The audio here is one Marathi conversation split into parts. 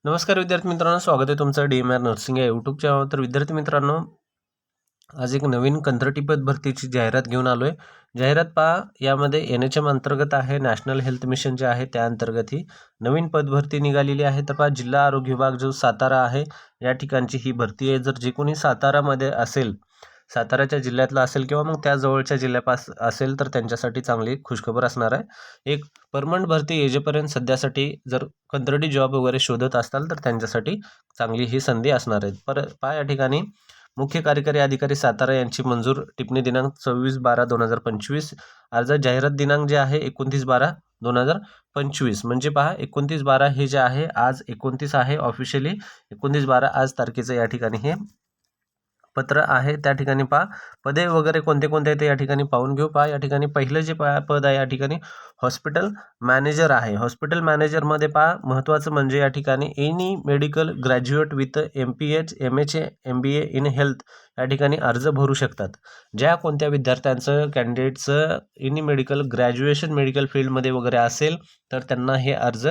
नमस्कार विद्यार्थी मित्रांनो, स्वागत आहे तुमचं DMR नर्सिंग या यूट्यूब चॅनल. तर विद्यार्थी मित्रांनो, आज एक नवीन कंत्राटी पद भरतीची जाहिरात घेऊन आलो आहे. जाहिरात पहा, यामध्ये NHM अंतर्गत आहे, नॅशनल हेल्थ मिशन जे आहे त्या अंतर्गत ही नवीन पद भरती निघालेली आहे. तर पहा, जिल्हा आरोग्य विभाग जो सातारा आहे या ठिकाणची ही भरती आहे. जर जे कोणी सातारामध्ये असेल, साताराच्या जिल्ह्यातला असेल किंवा मग त्या जवळच्या जिल्ह्यापास असेल तर त्यांच्यासाठी चांगली खुशखबर असणार आहे. एक परमनंट भरती येजेपर्यंत सध्यासाठी जर कंत्राटी जॉब वगैरे शोधत असाल तर त्यांच्यासाठी चांगली ही संधी असणार आहे. पहा, या ठिकाणी मुख्य कार्यकारी अधिकारी सातारा यांची मंजूर टिप्पणी दिनांक 26/12/2025. अर्ज जाहिरात दिनांक जे आहे 29/12/2025. म्हणजे पहा, 29/12 हे जे आहे, आज 29 आहे ऑफिशियली. 29/12 आज तारखेचं या ठिकाणी हे पत्र आहे. त्या ठिकाणी पहा, पदे वगैरे कोणते कोणते आहे ते या ठिकाणी पाहून घेऊ. पहा, या ठिकाणी पहिलं जे पद आहे या ठिकाणी हॉस्पिटल मॅनेजर आहे. हॉस्पिटल मॅनेजरमध्ये पहा, महत्त्वाचं म्हणजे या ठिकाणी any medical graduate with MPH MHA MBA in health या ठिकाणी अर्ज भरू शकतात. ज्या कोणत्या विद्यार्थ्यांचं कॅन्डिडेटचं एनी मेडिकल ग्रॅज्युएशन मेडिकल फील्डमध्ये वगैरे असेल तर त्यांना हे अर्ज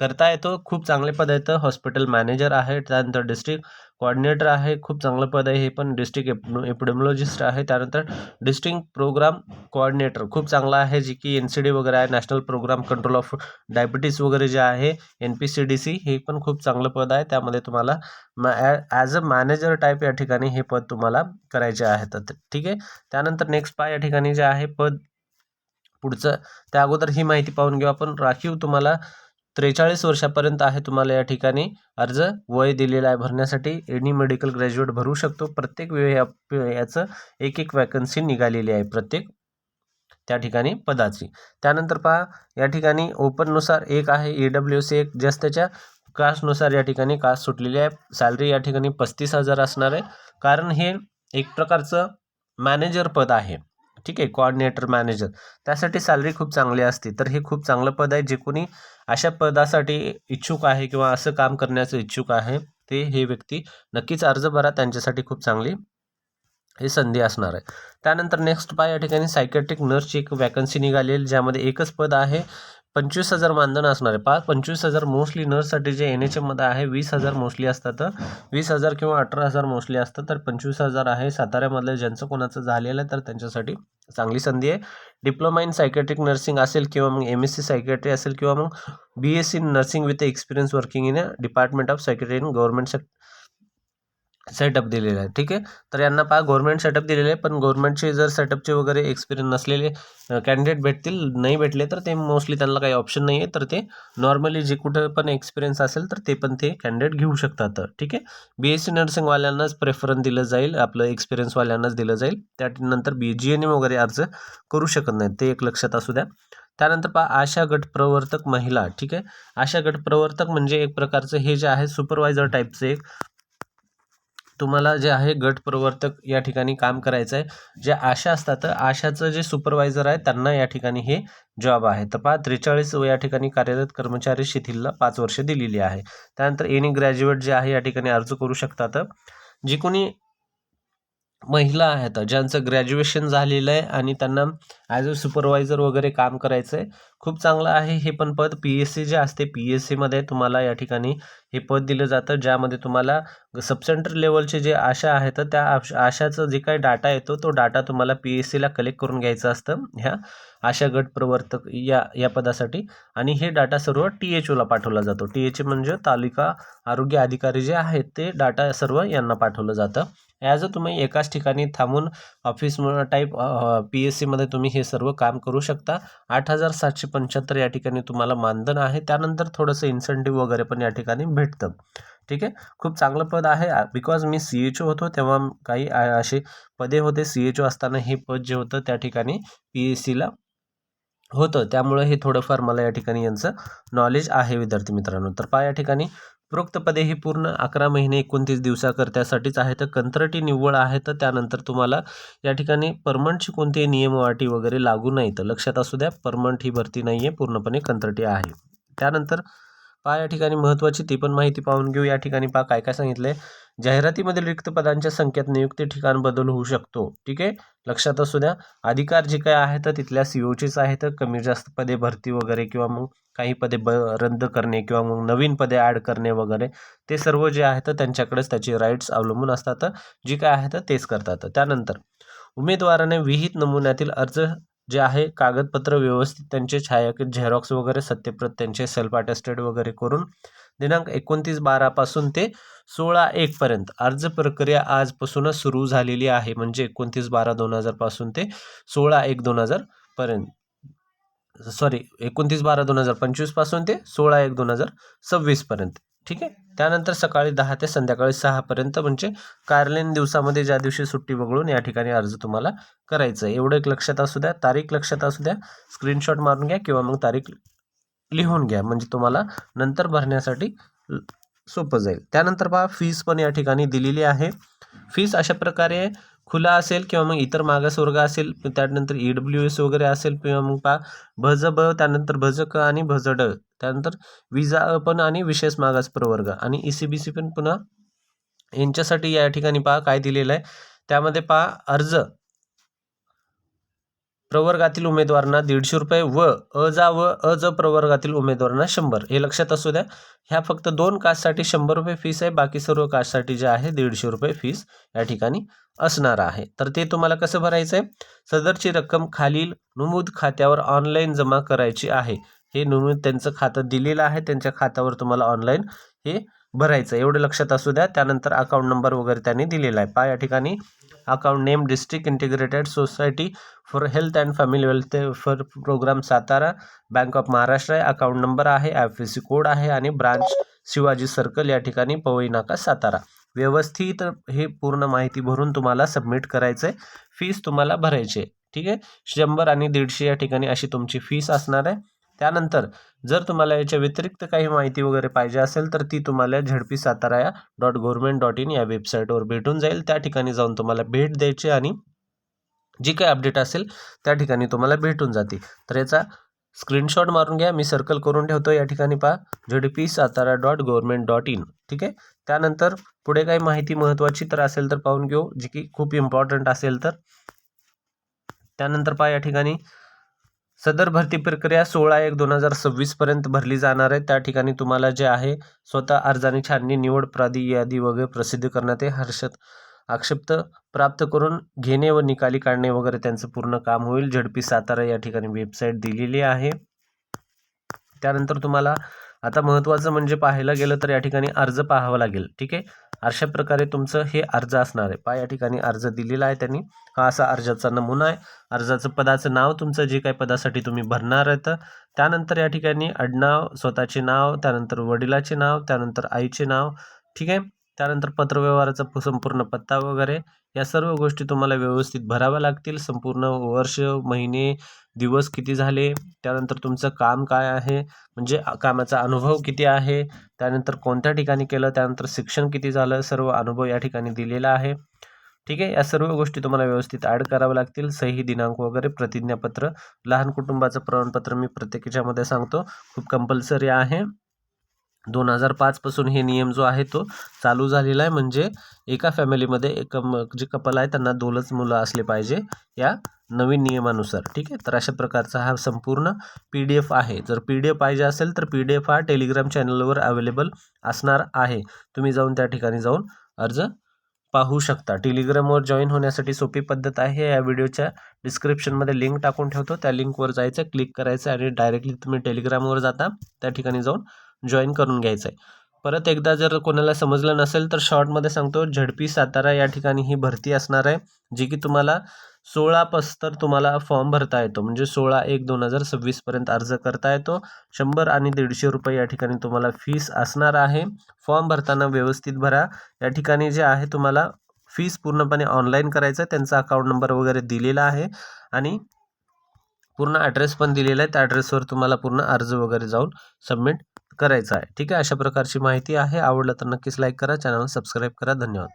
करता येतो. खूप चांगले पद येतं. हॉस्पिटल मॅनेजर आहे, त्यानंतर डिस्ट्रिक्ट कोऑर्डिनेटर आहे, खूप चांगलं पद आहे हे पण. डिस्ट्रिक्ट एपिडेमॉलॉजिस्ट आहे, त्यानंतर डिस्ट्रिक्ट प्रोग्राम कोऑर्डिनेटर खूप चांगला आहे, जी की NCD वगैरे आहे, national program control of diabetes वगैरे जे आहे NPCDC, हे पण खूप चांगलं पद आहे. त्यामध्ये तुम्हाला ॲज अ मॅनेजर टाईप या ठिकाणी हे पद तुम्हाला करायचे आहे. तर ठीक आहे. त्यानंतर नेक्स्ट पहा, या ठिकाणी जे आहे पद पुढचं, त्या अगोदर ही माहिती पाहून घेऊ आपण. राखीव तुम्हाला 43 वर्षापर्यंत आहे. तुम्हाला या ठिकाणी अर्ज वय दिलेलं आहे भरण्यासाठी. एनी मेडिकल ग्रॅज्युएट भरू शकतो. प्रत्येक याचं एक वॅकन्सी निघालेली आहे प्रत्येक त्या ठिकाणी पदाची. त्यानंतर पहा, या ठिकाणी ओपननुसार एक आहे, EWC एक, जस्ट त्याच्या कास्टनुसार या ठिकाणी कास्ट सुटलेली आहे. सॅलरी या ठिकाणी 35,000 असणार आहे, कारण हे एक प्रकारचं मॅनेजर पद आहे. ठीक आहे, कोऑर्डिनेटर मॅनेजर, त्यासाठी सॅलरी खूप चांगली असते. तर हे खूप चांगलं पद आहे. जे कोणी अशा पदासाठी इच्छुक आहे किंवा असं काम करण्याचं इच्छुक आहे ते हे व्यक्ती नक्कीच अर्ज भरा. त्यांच्यासाठी खूप चांगली ही संधी असणार आहे. त्यानंतर नेक्स्ट पहा, या ठिकाणी सायकॅट्रिक नर्सची एक वॅकन्सी निघालेली, ज्यामध्ये एकच पद आहे. 25,000 मानधन असणार आहे. पहा, 25,000 मोस्टली नर्ससाठी जे NHM मध्ये आहे 20,000 मोस्टली असतात. 20,000 किंवा 18,000 मोस्टली असतात. तर 25,000 आहे. साताऱ्यामधलं ज्यांचं कोणाचं झालेलं आहे तर त्यांच्यासाठी चांगली संधी आहे. डिप्लोमा इन सायकॅट्रिक नर्सिंग असेल किंवा मग MSc सायकॅट्री असेल किंवा मग BSc nursing with experience working in department of psychiatry in government setup दिलेलं आहे. ठीक आहे. तर यांना पहा, गव्हर्नमेंट सेटअप दिलेले आहे, पण गव्हर्नमेंटचे जर सेटअपचे वगैरे एक्सपिरियन्स नसलेले कॅन्डिडेट भेटतील, नाही भेटले तर ते मोस्टली त्यांना काही ऑप्शन नाही आहे. तर ते नॉर्मली जे कुठं पण एक्सपिरियन्स असेल तर ते पण ते कॅन्डिडेट घेऊ शकतात. ठीक आहे. BSc नर्सिंगवाल्यांनाच प्रेफरन्स दिलं जाईल, आपलं एक्सपिरियन्सवाल्यांनाच दिलं जाईल. त्यानंतर GNM वगैरे अर्ज करू शकत नाहीत, ते एक लक्षात असू द्या. त्यानंतर पहा, आशा गट प्रवर्तक महिला. ठीक आहे. आशा गट प्रवर्तक म्हणजे एक प्रकारचं हे जे आहे सुपरवायझर टाईपचं एक तुम्हाला जे आहे गट प्रवर्तक या ठिकाणी काम करायचं आहे. जे आशा असतात, आशाचं जे सुपरवायझर आहे त्यांना या ठिकाणी हे जॉब आहे. तर पहा, 43 या ठिकाणी कार्यरत कर्मचारी शिथिलला 5 वर्ष दिलेली आहे. त्यानंतर एनी ग्रॅज्युएट जे आहे या ठिकाणी अर्ज करू शकतात. जी कोणी महिला आहेत ज्यांचं ग्रॅज्युएशन झालेलं आहे आणि त्यांना ॲज अ सुपरवायझर वगैरे काम करायचं आहे, खूप चांगलं आहे हे पण पद. PSC जे असते, PSCमध्ये तुम्हाला या ठिकाणी हे पद दिलं जातं, ज्यामध्ये तुम्हाला सबसेंटर लेवलचे जे आशा आहेत त्या आशाचं जे काही डाटा येतो तो डाटा तुम्हाला PSCला कलेक्ट करून घ्यायचं असतं ह्या आशा गट प्रवर्तक या पदासाठी. आणि हे डाटा सर्व THOला पाठवला जातो. THO म्हणजे तालुका आरोग्य अधिकारी जे आहेत ते डाटा सर्व यांना पाठवलं जातं. ॲज अ तुम्ही एकाच ठिकाणी थांबून ऑफिस टाईप PSCमध्ये तुम्ही हे सर्व काम करू शकता. 8,775 या ठिकाणी तुम्हाला मानधन आहे. त्यानंतर थोडंसं इन्सेंटिव्ह वगैरे पण या ठिकाणी भेटतं. ठीक आहे. खूप चांगलं पद आहे. बिकॉज मी CHO होतो तेव्हा काही असे पदे होते. CHO असताना हे पद जे होतं त्या ठिकाणी PSCला होतं, त्यामुळे हे थोडंफार मला या ठिकाणी यांचं नॉलेज आहे विद्यार्थी मित्रांनो. तर पहा, या ठिकाणी उपरोक्त पदे ही पूर्ण 11 महिने 29 दिवसाकरत्यासाठीच आहे. तर कंत्राटी निव्वळ आहे. तर त्यानंतर तुम्हाला या ठिकाणी परमनंटची कोणतीही नियम अटी वगैरे लागू नाही. तर लक्षात असू द्या, परमनंट ही भरती नाही आहे, पूर्णपणे कंत्राटी आहे. त्यानंतर पहा या ठिकाणी महत्त्वाची ती पण माहिती पाहून घेऊ. या ठिकाणी पहा काय काय सांगितलंय. जाहिरातीमधील रिक्त पदांच्या संख्येत नियुक्ती ठिकाण बदल होऊ शकतो. ठीक आहे, लक्षात असू द्या. अधिकार जे काय आहेत तिथल्या सीओचेच आहेत. कमी जास्त पदे भरती वगैरे किंवा मग काही पदे रद्द करणे किंवा मग नवीन पदे ॲड करणे वगैरे ते सर्व जे आहेत त्यांच्याकडेच त्याचे राईट्स अवलंबून असतात. जी काय आहेत तेच करतात. त्यानंतर उमेदवाराने विहित नमुन्यातील अर्ज जे आहे कागदपत्र व्यवस्थित त्यांचे छायाकित झेरॉक्स वगैरे सत्यप्रत त्यांचे सेल्फ अटेस्टेड वगैरे करून दिनांक 29/12 पासून ते 16/1 पर्यंत अर्ज प्रक्रिया आजपासूनच सुरू झालेली आहे. म्हणजे 29/12/2000 पासून ते 16/1/2000 पर्यंत 29/12/2025 पासून ते 16/1/2026 पर्यंत. ठीक आहे. त्यानंतर सकाळी 10 ते संध्याकाळी 6 पर्यंत म्हणजे कार्यालयीन दिवसामध्ये ज्या दिवशी सुट्टी वगळून या ठिकाणी अर्ज तुम्हाला करायचं आहे. एवढं एक लक्षात असू द्या. तारीख लक्षात असू द्या. स्क्रीनशॉट मारून घ्या किंवा मग तारीख लिहून घ्या म्हणजे तुम्हाला नंतर भरण्यासाठी सोपं जाईल. त्यानंतर पहा फीस पण या ठिकाणी दिलेली आहे. फीस अशा प्रकारे खुला असेल किंवा मग इतर मागासवर्ग असेल, त्यानंतर EWS वगैरे असेल किंवा मग पहा भज-ब, त्यानंतर भज-क आणि भज-ड, त्यानंतर विजा अ पण आणि विशेष मागास प्रवर्ग आणि ECBC पण पुन्हा यांच्यासाठी या ठिकाणी पहा काय दिलेलं आहे. त्यामध्ये पहा अर्ज प्रवर्गातील उमेदवारांना 150 रुपये व अ-ज प्रवर्गातील उमेदवारांना 100. हे लक्षात असू द्या. ह्या फक्त 2 कास्टसाठी 100 रुपये फीस आहे. बाकी सर्व कास्टसाठी जे आहे 150 रुपये फीस या ठिकाणी असणार आहे. तर ते तुम्हाला कसं भरायचं आहे. सदरची रक्कम खालील नमूद खात्यावर ऑनलाईन जमा करायची आहे. हे नमूद त्यांचं खातं दिलेलं आहे. त्यांच्या खात्यावर तुम्हाला ऑनलाईन हे भरायचं एवढं लक्षात असू द्या. त्यानंतर अकाउंट नंबर वगैरे त्यांनी दिलेला आहे. पहा या ठिकाणी account name district integrated society for health and family welfare programme Satara, Bank of Maharashtra आहे. अकाउंट नंबर आहे, IFSC कोड आहे आणि ब्रांच शिवाजी सर्कल या ठिकाणी पवई नाका सातारा. व्यवस्थित हे पूर्ण माहिती भरून तुम्हाला सबमिट करायचं आहे. फीस तुम्हाला भरायची आहे. ठीक आहे. 100 आणि 150 या ठिकाणी अशी तुमची फीस असणार आहे. त्यानंतर जर तुम्हाला याच्या व्यतिरिक्त काही माहिती वगैरे पाहिजे असेल तर ती तुम्हाला ZPSatara.government.in या वेबसाईटवर भेटून जाईल. त्या ठिकाणी जाऊन तुम्हाला भेट द्यायची आणि जी काही अपडेट असेल त्या ठिकाणी तुम्हाला भेटून जाते. तर याचा स्क्रीनशॉट मारून घ्या. मी सर्कल करून ठेवतो. या ठिकाणी पहा ZPSatara.government.in. ठीक आहे. त्यानंतर पुढे काही माहिती महत्त्वाची तर असेल तर पाहून घेऊ, जी की खूप इम्पॉर्टंट असेल तर. त्यानंतर पहा या ठिकाणी सदर भरती प्रक्रिया 16/1/2026 पर्यंत भरली जाणार आहे. त्या ठिकाणी तुम्हाला जे आहे स्वतः अर्जाने छाननी निवड प्रादी यादी वगैरे प्रसिद्ध करण्यात आक्षेप प्राप्त करून घेणे व निकाली काढणे वगैरे त्यांचं पूर्ण काम होईल. ZP सातारा या ठिकाणी वेबसाईट दिलेली आहे. त्यानंतर तुम्हाला आता महत्त्वाचं म्हणजे पाहायला गेलं तर या ठिकाणी अर्ज पाहावा लागेल. ठीक आहे. अशा प्रकारे तुमचं हे अर्ज असणार आहे. पहा या ठिकाणी अर्ज दिलेला आहे त्यांनी. हा असा अर्जाचा नमुना आहे. अर्जाचं पदाचं नाव तुमचं जे काही पदासाठी तुम्ही भरणार आहेत. त्यानंतर या ठिकाणी आडनाव, स्वतःचे नाव, त्यानंतर वडिलाचे नाव, त्यानंतर आईचे नाव. ठीक आहे. त्यानंतर पत्रव्यवहाराचा संपूर्ण पत्ता वगैरे या सर्व गोष्टी तुम्हाला व्यवस्थित भराव्या लागतील. संपूर्ण वर्ष, महिने, दिवस किती झाले, त्यानंतर तुमचं काम काय आहे म्हणजे कामाचा अनुभव किती आहे, त्यानंतर कोणत्या ठिकाणी केलं, त्यानंतर शिक्षण किती झालं, सर्व अनुभव या ठिकाणी दिलेला आहे. ठीक आहे. या सर्व गोष्टी तुम्हाला व्यवस्थित ॲड कराव्या लागतील. सही, दिनांक वगैरे, प्रतिज्ञापत्र, लहान कुटुंबाचं प्रमाणपत्र मी प्रत्येकाच्यामध्ये सांगतो खूप कंपल्सरी आहे. 2005 पासून हे नियम जो आहे तो चालू झालेला आहे. म्हणजे एका फॅमिलीमध्ये जे कपल आहे त्यांना 2च मुलं असले पाहिजे या नवीन नियमानुसार. ठीक आहे. तर अशा प्रकारचा हा संपूर्ण PDF आहे. जर PDF पाहिजे असेल तर PDF हा टेलिग्राम चॅनलवर अवेलेबल असणार आहे. तुम्ही जाऊन त्या ठिकाणी जाऊन अर्ज पाहू शकता. टेलिग्रामवर जॉईन होण्यासाठी सोपी पद्धत आहे. या व्हिडिओच्या डिस्क्रिप्शनमध्ये लिंक टाकून ठेवतो. त्या लिंकवर जायचं, क्लिक करायचं आणि डायरेक्टली तुम्ही टेलिग्रामवर जाता. त्या ठिकाणी जाऊन जॉईन करून घ्यायचं आहे. परत एकदा जर कोणाला समजलं नसेल तर शॉर्टमध्ये सांगतो. ZP सातारा या ठिकाणी ही भरती असणार आहे, जी की तुम्हाला 16 तुम्हाला फॉर्म भरता येतो. म्हणजे 16/1/2026 पर्यंत अर्ज करता येतो. 100 आणि 150 रुपये या ठिकाणी तुम्हाला फीस असणार आहे. फॉर्म भरताना व्यवस्थित भरा. या ठिकाणी जे आहे तुम्हाला फीस पूर्णपणे ऑनलाईन करायचं आहे. त्यांचा अकाउंट नंबर वगैरे दिलेला आहे आणि पूर्ण ॲड्रेस पण दिलेला आहे. त्या ॲड्रेसवर तुम्हाला पूर्ण अर्ज वगैरे जाऊन सबमिट करायचा आहे. ठीक आहे. अशा प्रकारची माहिती आहे. आवडलं तर नक्कीच लाईक करा, चॅनल सबस्क्राईब करा. धन्यवाद.